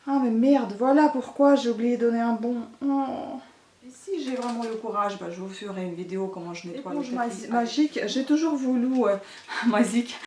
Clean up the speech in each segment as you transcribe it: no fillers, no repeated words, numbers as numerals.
Ah mais merde, voilà pourquoi j'ai oublié de donner un bon. Oh. Et si j'ai vraiment le courage, bah, je vous ferai une vidéo comment je nettoie le tapis. Magique, j'ai toujours voulu... magique.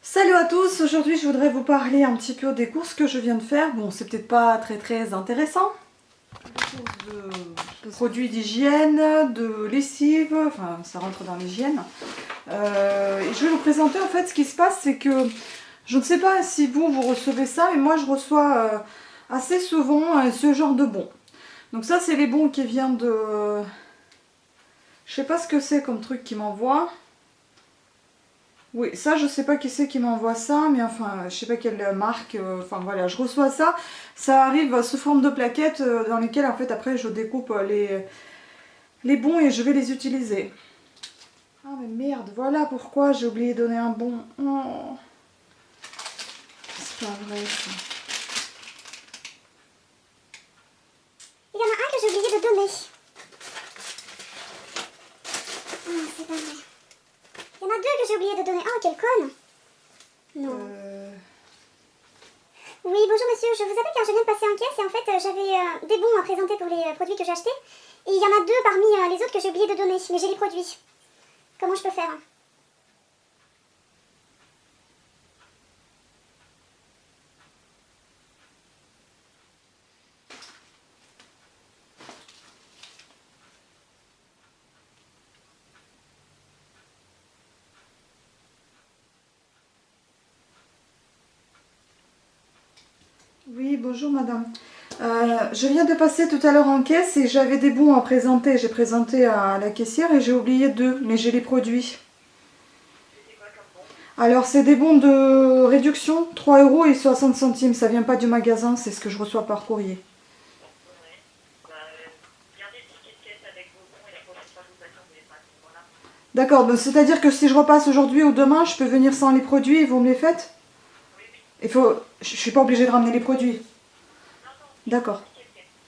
Salut à tous, aujourd'hui je voudrais vous parler un petit peu des courses que je viens de faire. Bon, c'est peut-être pas très intéressant. De produits d'hygiène, de lessive, enfin ça rentre dans l'hygiène. Et je vais vous présenter en fait ce qui se passe, c'est que je ne sais pas si vous recevez ça, mais moi je reçois assez souvent ce genre de bons. Donc ça c'est les bons qui viennent de... Je sais pas ce que c'est comme truc qui m'envoie. Oui, ça je sais pas qui c'est qui m'envoie ça, mais enfin je sais pas quelle marque, enfin voilà, je reçois ça. Ça arrive sous forme de plaquettes dans lesquelles en fait après je découpe les bons et je vais les utiliser. Ah mais merde, voilà pourquoi j'ai oublié de donner un bon. Oh. C'est pas vrai ça. Il y en a un que j'ai oublié de donner. Ah, c'est pas vrai. Il y en a deux que j'ai oublié de donner. Ah, quelle conne. Non. Oui, bonjour monsieur, je vous appelle car je viens de passer en caisse et en fait j'avais des bons à présenter pour les produits que j'ai achetés. Et il y en a deux parmi les autres que j'ai oublié de donner, mais j'ai les produits. Comment je peux faire? Oui, bonjour madame. Je viens de passer tout à l'heure en caisse et j'avais des bons à présenter. J'ai présenté à la caissière et j'ai oublié deux, mais j'ai les produits. Alors c'est des bons de réduction, 3,60 €. Ça vient pas du magasin, c'est ce que je reçois par courrier. D'accord, donc c'est-à-dire que si je repasse aujourd'hui ou demain, je peux venir sans les produits et vous me les faites? Il faut... Je suis pas obligée de ramener les produits. D'accord.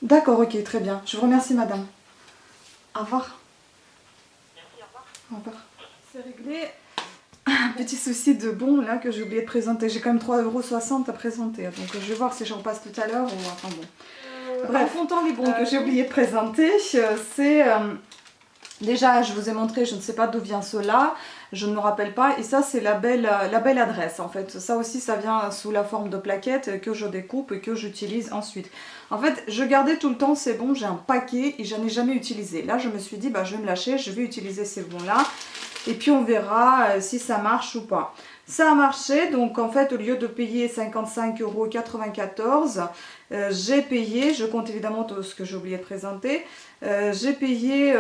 D'accord, ok, très bien. Je vous remercie madame. Au revoir. Au revoir. C'est réglé. Un petit souci de bon là que j'ai oublié de présenter. J'ai quand même 3,60 € à présenter. Donc je vais voir si je repasse tout à l'heure ou enfin bon. Bref, en comptant les bons que j'ai oublié de présenter, c'est... déjà, je vous ai montré, je ne sais pas d'où vient cela, je ne me rappelle pas. Et ça, c'est la belle adresse en fait. Ça aussi, ça vient sous la forme de plaquettes que je découpe et que j'utilise ensuite. En fait, je gardais tout le temps ces bons, j'ai un paquet et je n'en ai jamais utilisé. Là, je me suis dit, bah, je vais me lâcher, je vais utiliser ces bons-là. Et puis, on verra si ça marche ou pas. Ça a marché, donc en fait, au lieu de payer 55,94 €, j'ai payé, je compte évidemment tout ce que j'ai oublié de présenter, j'ai payé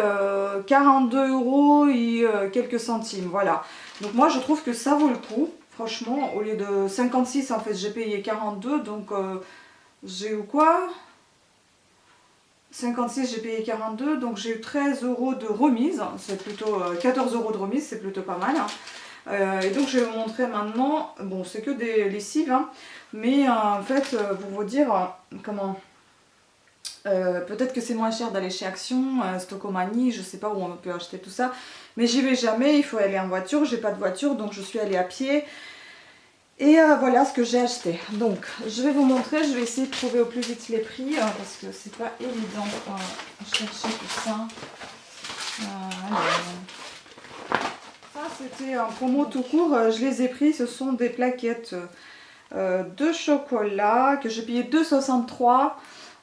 42 € et quelques centimes, voilà. Donc moi je trouve que ça vaut le coup, franchement, au lieu de 56 en fait j'ai payé 42, donc j'ai eu quoi? 56 j'ai payé 42, donc j'ai eu 13 € de remise, c'est plutôt 14 € de remise, c'est plutôt pas mal. Et donc je vais vous montrer maintenant, bon c'est que des lessives, hein, mais en fait pour vous dire comment... peut-être que c'est moins cher d'aller chez Action, Stocomanie, je sais pas où on peut acheter tout ça, mais j'y vais jamais, il faut aller en voiture, j'ai pas de voiture donc je suis allée à pied. Et voilà ce que j'ai acheté. Donc je vais vous montrer, je vais essayer de trouver au plus vite les prix parce que c'est pas évident à chercher tout ça. Ça c'était un promo tout court, je les ai pris, ce sont des plaquettes de chocolat que j'ai payé 2,63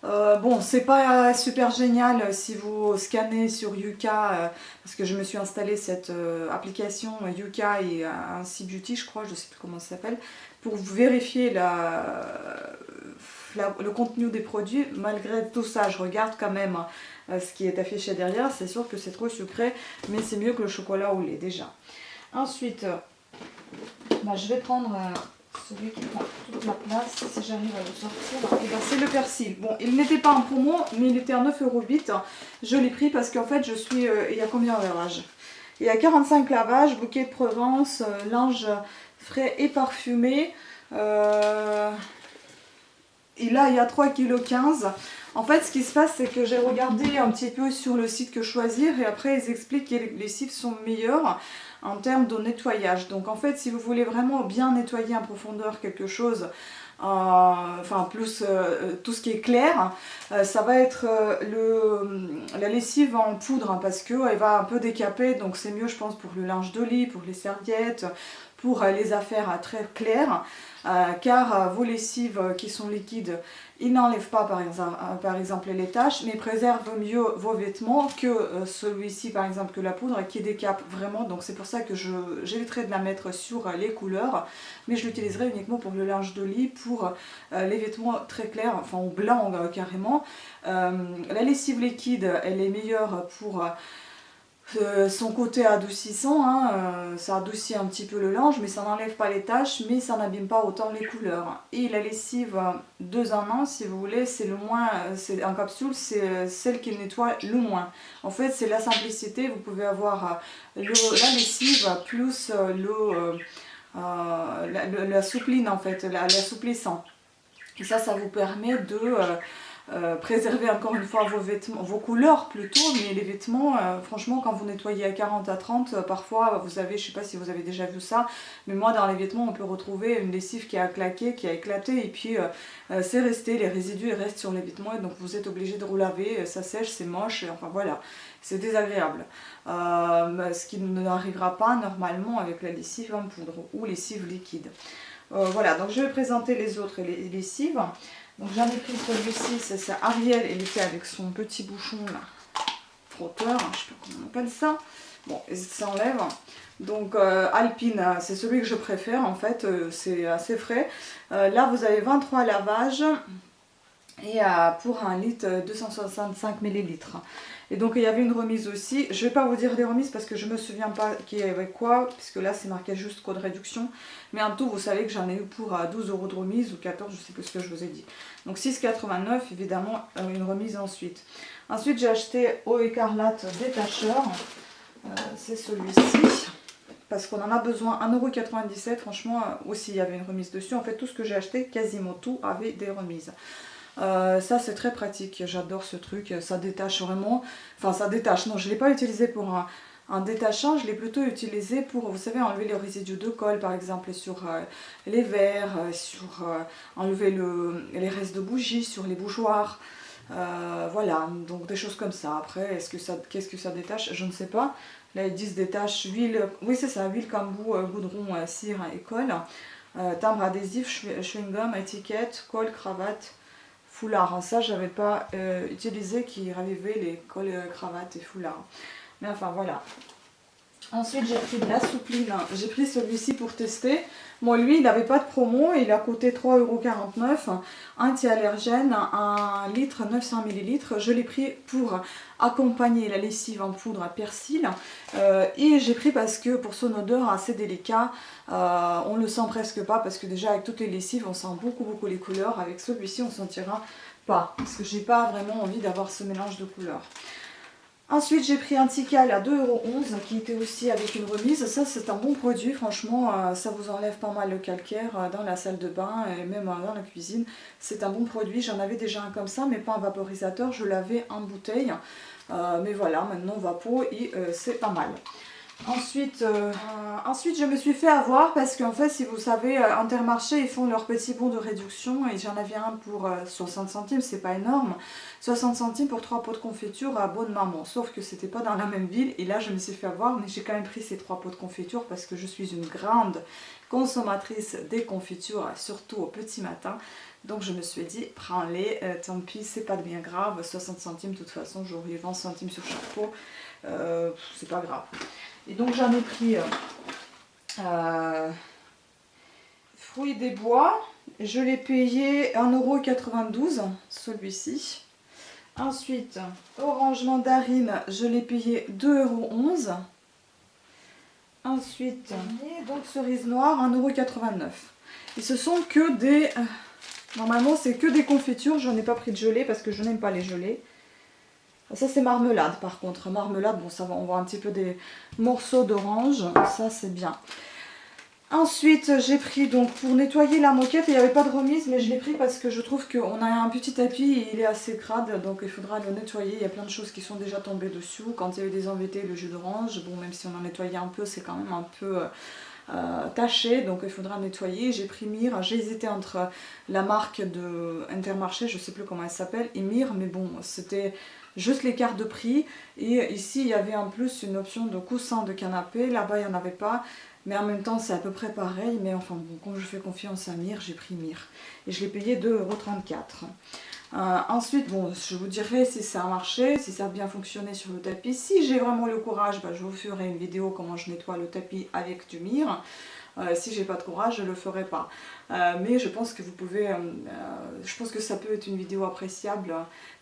€. Bon, c'est pas super génial si vous scannez sur Yuka, parce que je me suis installé cette application Yuka et ainsi Beauty, je crois, je sais plus comment ça s'appelle, pour vérifier le contenu des produits. Malgré tout ça, je regarde quand même ce qui est affiché derrière. C'est sûr que c'est trop sucré, mais c'est mieux que le chocolat au lait déjà. Ensuite, bah, je vais prendre... celui qui prend toute la place, si j'arrive à le sortir, et ben c'est le persil. Bon, il n'était pas en promo, mais il était à 9,08 €. Je l'ai pris parce qu'en fait, je suis... il y a combien de lavages? Il y a 45 lavages, bouquet de Provence, linge frais et parfumé. Et là, il y a 3,15 kg. En fait, ce qui se passe, c'est que j'ai regardé un petit peu sur le site Que Choisir et après, ils expliquent que les lessives sont meilleures. en termes de nettoyage. Donc en fait, si vous voulez vraiment bien nettoyer en profondeur quelque chose, enfin plus tout ce qui est clair, ça va être la lessive en poudre, hein, parce qu'elle va un peu décaper, donc c'est mieux je pense pour le linge de lit, pour les serviettes, pour les affaires très claires, car vos lessives qui sont liquides, ils n'enlèvent pas par exemple les taches, mais préservent mieux vos vêtements que celui-ci par exemple, que la poudre qui décape vraiment. Donc c'est pour ça que j'éviterai de la mettre sur les couleurs, mais je l'utiliserai uniquement pour le linge de lit, pour les vêtements très clairs, enfin au blanc carrément. La lessive liquide, elle est meilleure pour son côté adoucissant, hein, ça adoucit un petit peu le linge, mais ça n'enlève pas les taches, mais ça n'abîme pas autant les couleurs. Et la lessive 2 en 1, si vous voulez, c'est le moins, en capsule, c'est celle qui nettoie le moins. En fait, c'est la simplicité, vous pouvez avoir la lessive plus la soupline, en fait, l'assouplissant. Et ça vous permet de préserver encore une fois vos vêtements, vos couleurs plutôt, mais les vêtements, franchement, quand vous nettoyez à 40 à 30, parfois vous avez, je sais pas si vous avez déjà vu ça, mais moi dans les vêtements on peut retrouver une lessive qui a claqué, qui a éclaté, et puis c'est resté, les résidus ils restent sur les vêtements, et donc vous êtes obligé de relaver, ça sèche, c'est moche, et enfin voilà, c'est désagréable. Ce qui n'arrivera pas normalement avec la lessive en poudre ou lessive liquide. Voilà, donc je vais présenter les autres lessives. Donc j'en ai pris celui-ci, c'est Ariel, il était avec son petit bouchon là, frotteur, je sais pas comment on appelle ça. Bon, et ça s'enlève. Donc Alpine, c'est celui que je préfère en fait, c'est assez frais. Là vous avez 23 lavages et pour 1 litre 265 millilitres. Et donc il y avait une remise aussi. Je ne vais pas vous dire les remises parce que je ne me souviens pas qui est avec quoi, puisque là c'est marqué juste code réduction. Mais en tout, vous savez que j'en ai eu pour 12 € de remise ou 14, je ne sais plus ce que je vous ai dit. Donc 6,89 évidemment, une remise ensuite. Ensuite j'ai acheté Eau Écarlate détacheur. C'est celui-ci. Parce qu'on en a besoin, 1,97 €, franchement aussi il y avait une remise dessus. En fait tout ce que j'ai acheté, quasiment tout avait des remises. Ça c'est très pratique, j'adore ce truc, ça détache vraiment, enfin ça détache, non je ne l'ai pas utilisé pour un détachant, je l'ai plutôt utilisé pour, vous savez, enlever les résidus de colle par exemple sur les verres, sur enlever les restes de bougies sur les bougeoirs, voilà, donc des choses comme ça. Après, qu'est-ce que ça détache, je ne sais pas. Là ils disent détache huile, oui c'est ça, huile, cambou, goudron, cire et colle, timbre adhésif, chewing-gum, étiquette, colle, cravate, foulard. Ça j'avais pas utilisé, qui ravivait les cols, cravates et foulards. Mais enfin voilà. Ensuite j'ai pris de la soupline, j'ai pris celui-ci pour tester. Bon lui il n'avait pas de promo, il a coûté 3,49 €, anti-allergène, 1 litre 900 millilitres. Je l'ai pris pour accompagner la lessive en poudre à persil. Et j'ai pris parce que pour son odeur assez délicat, on le sent presque pas, parce que déjà avec toutes les lessives on sent beaucoup les couleurs. Avec celui-ci on sentira pas, parce que j'ai pas vraiment envie d'avoir ce mélange de couleurs. Ensuite j'ai pris un Tical à 2,11 € qui était aussi avec une remise. Ça c'est un bon produit, franchement ça vous enlève pas mal le calcaire dans la salle de bain et même dans la cuisine. C'est un bon produit, j'en avais déjà un comme ça mais pas un vaporisateur, je l'avais en bouteille. Mais voilà, maintenant Vapo et c'est pas mal. Ensuite, je me suis fait avoir parce qu'en fait, si vous savez, Intermarché, ils font leur petit bon de réduction et j'en avais un pour 60 centimes, c'est pas énorme. 60 centimes pour 3 pots de confiture à Bonne Maman, sauf que c'était pas dans la même ville et là je me suis fait avoir, mais j'ai quand même pris ces 3 pots de confiture parce que je suis une grande consommatrice des confitures, surtout au petit matin. Donc je me suis dit, prends-les, tant pis, c'est pas bien grave, 60 centimes, de toute façon j'aurai 20 centimes sur chaque pot, c'est pas grave. Et donc j'en ai pris fruits des bois, je l'ai payé 1,92 € celui-ci. Ensuite, orange mandarine, je l'ai payé 2,11 €. Ensuite, donc cerise noire, 1,89 €. Et ce sont que des... normalement c'est que des confitures, je n'ai pas pris de gelée parce que je n'aime pas les gelées. Ça c'est marmelade par contre, marmelade, bon ça va, on voit un petit peu des morceaux d'orange, ça c'est bien. Ensuite, j'ai pris donc pour nettoyer la moquette, il n'y avait pas de remise, mais je l'ai pris parce que je trouve qu'on a un petit tapis et il est assez crade, donc il faudra le nettoyer. Il y a plein de choses qui sont déjà tombées dessous. Quand il y a eu des embêtés, le jus d'orange, bon, même si on en nettoyait un peu, c'est quand même un peu taché, donc il faudra nettoyer. J'ai pris Mire, j'ai hésité entre la marque de Intermarché, je sais plus comment elle s'appelle, et Mire, mais bon, c'était juste l'écart de prix. Et ici, il y avait en plus une option de coussin de canapé, là-bas, il n'y en avait pas. Mais en même temps, c'est à peu près pareil. Mais enfin, bon, comme je fais confiance à Mire, j'ai pris Mire. Et je l'ai payé 2,34 €. Ensuite, bon, je vous dirai si ça a marché, si ça a bien fonctionné sur le tapis. Si j'ai vraiment le courage, bah, je vous ferai une vidéo comment je nettoie le tapis avec du Mire. Si j'ai pas de courage, je le ferai pas. Mais je pense que vous pouvez, je pense que ça peut être une vidéo appréciable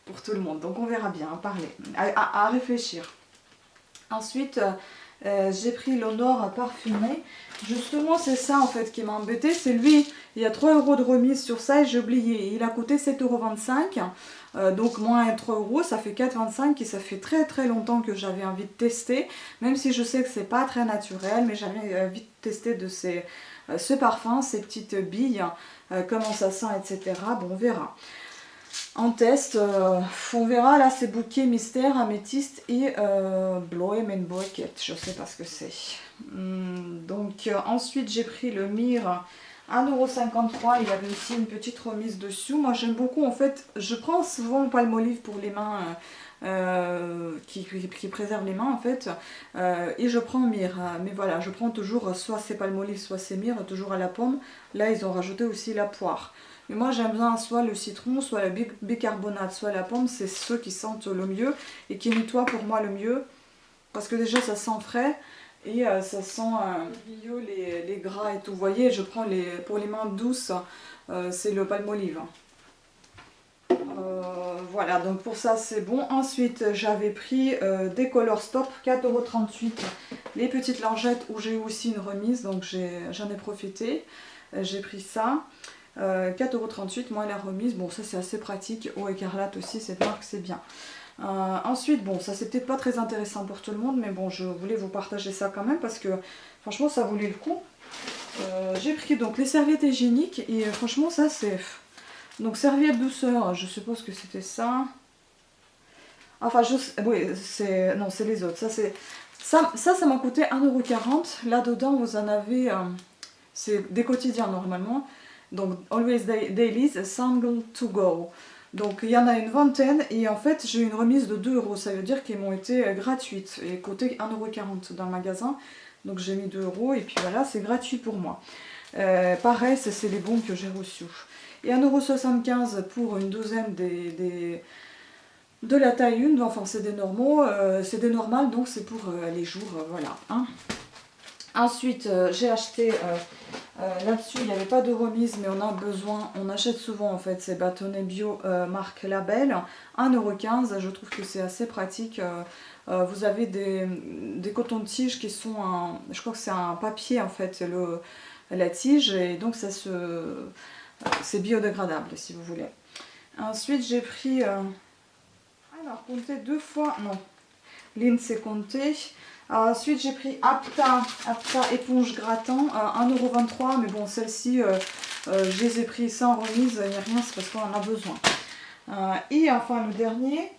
pour tout le monde. Donc on verra bien, à parler, à réfléchir. Ensuite, j'ai pris l'Honor parfumé. Justement, c'est ça en fait qui m'a embêté. C'est lui, il y a 3 € de remise sur ça et j'ai oublié. Il a coûté 7,25 €. Donc moins 3 €, ça fait 4,25 € et ça fait très très longtemps que j'avais envie de tester. Même si je sais que c'est pas très naturel, mais j'avais envie de tester de ce parfum, ces petites billes, comment ça sent, etc. Bon, on verra. En test, on verra, là c'est bouquet mystère, améthyste et Bloemenbucket, je sais pas ce que c'est. Donc ensuite j'ai pris le Mire 1,53 €, il y avait aussi une petite remise dessous. Moi j'aime beaucoup, en fait, je prends souvent le Palmolive pour les mains, qui préserve les mains en fait, et je prends Mire, mais voilà, je prends toujours soit c'est Palmolive, soit c'est Mire, toujours à la pomme. Là ils ont rajouté aussi la poire. Mais moi j'aime bien soit le citron, soit le bicarbonate, soit la pomme, c'est ceux qui sentent le mieux et qui nettoient pour moi le mieux. Parce que déjà ça sent frais et ça sent bio, les gras et tout. Vous voyez, je prends pour les mains douces, c'est le Palmolive. Voilà, donc pour ça c'est bon. Ensuite j'avais pris des Color Stop, 4,38 €. Les petites lingettes où j'ai eu aussi une remise, donc j'en ai profité. J'ai pris ça. 4,38 €, moins la remise, bon ça c'est assez pratique. Eau écarlate aussi, cette marque c'est bien. Ensuite, bon ça c'est peut-être pas très intéressant pour tout le monde, mais bon je voulais vous partager ça quand même parce que franchement ça vaut le coup. J'ai pris donc les serviettes hygiéniques et franchement ça c'est... Donc serviette douceur, je suppose que c'était ça. Enfin oui, c'est... Non c'est les autres, ça m'a coûté 1,40 €. Là dedans vous en avez... c'est des quotidiens normalement. Donc Always Dailies, Single to Go. Donc il y en a une vingtaine et en fait j'ai eu une remise de 2 €. Ça veut dire qu'ils m'ont été gratuites et coûté 1,40 € dans le magasin. Donc j'ai mis 2 € et puis voilà, c'est gratuit pour moi. Pareil, c'est les bons que j'ai reçus. Et 1,75 € pour une douzaine de la taille 1. Enfin c'est des normaux, c'est des normales, donc c'est pour les jours, voilà. Hein. Ensuite, j'ai acheté, là-dessus il n'y avait pas de remise, mais on a besoin, on achète souvent en fait ces bâtonnets bio marque Label, 1,15 €, je trouve que c'est assez pratique. Vous avez des cotons-tiges qui sont, je crois que c'est un papier en fait, la tige, et donc c'est biodégradable si vous voulez. Ensuite j'ai pris, alors comptez 2 fois, non, Lynn c'est compté. Ensuite j'ai pris Apta éponge grattant, 1,23 €, mais bon celle-ci je les ai pris sans remise, il n'y a rien, c'est parce qu'on en a besoin. Et enfin le dernier,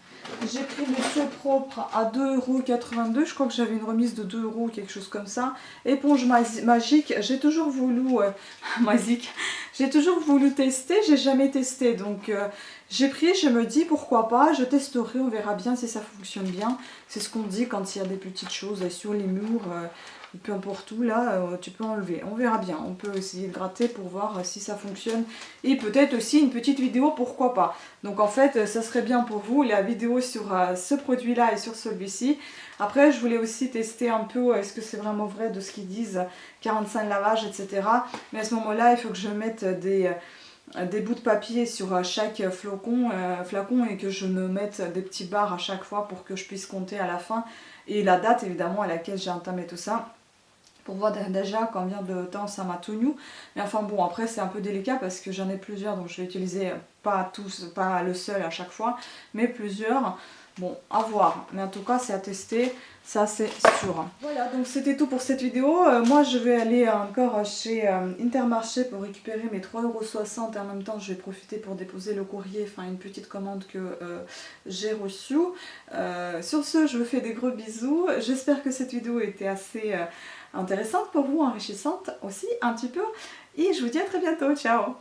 j'ai pris le Seau propre à 2,82 €, je crois que j'avais une remise de 2 € quelque chose comme ça. Éponge magique, j'ai toujours voulu j'ai toujours voulu tester, j'ai jamais testé, donc j'ai pris, je me dis pourquoi pas, je testerai, on verra bien si ça fonctionne bien. C'est ce qu'on dit quand il y a des petites choses sur les murs, peu importe où, là, tu peux enlever. On verra bien, on peut essayer de gratter pour voir si ça fonctionne. Et peut-être aussi une petite vidéo, pourquoi pas. Donc en fait, ça serait bien pour vous, la vidéo sur ce produit-là et sur celui-ci. Après, je voulais aussi tester un peu, est-ce que c'est vraiment vrai de ce qu'ils disent, 45 lavages, etc. Mais à ce moment-là, il faut que je mette des bouts de papier sur chaque flacon et que je me mette des petits barres à chaque fois pour que je puisse compter à la fin. Et la date évidemment à laquelle j'ai entamé tout ça, pour voir déjà combien de temps ça m'a tenu. Mais enfin bon, après c'est un peu délicat parce que j'en ai plusieurs, donc je vais utiliser pas le seul à chaque fois, mais plusieurs. Bon, à voir, mais en tout cas c'est à tester, ça c'est sûr. Voilà, donc c'était tout pour cette vidéo. Moi je vais aller encore chez Intermarché pour récupérer mes 3,60 € et en même temps je vais profiter pour déposer le courrier, enfin une petite commande que j'ai reçue. Sur ce, je vous fais des gros bisous. J'espère que cette vidéo était assez intéressante pour vous, enrichissante aussi un petit peu. Et je vous dis à très bientôt, ciao!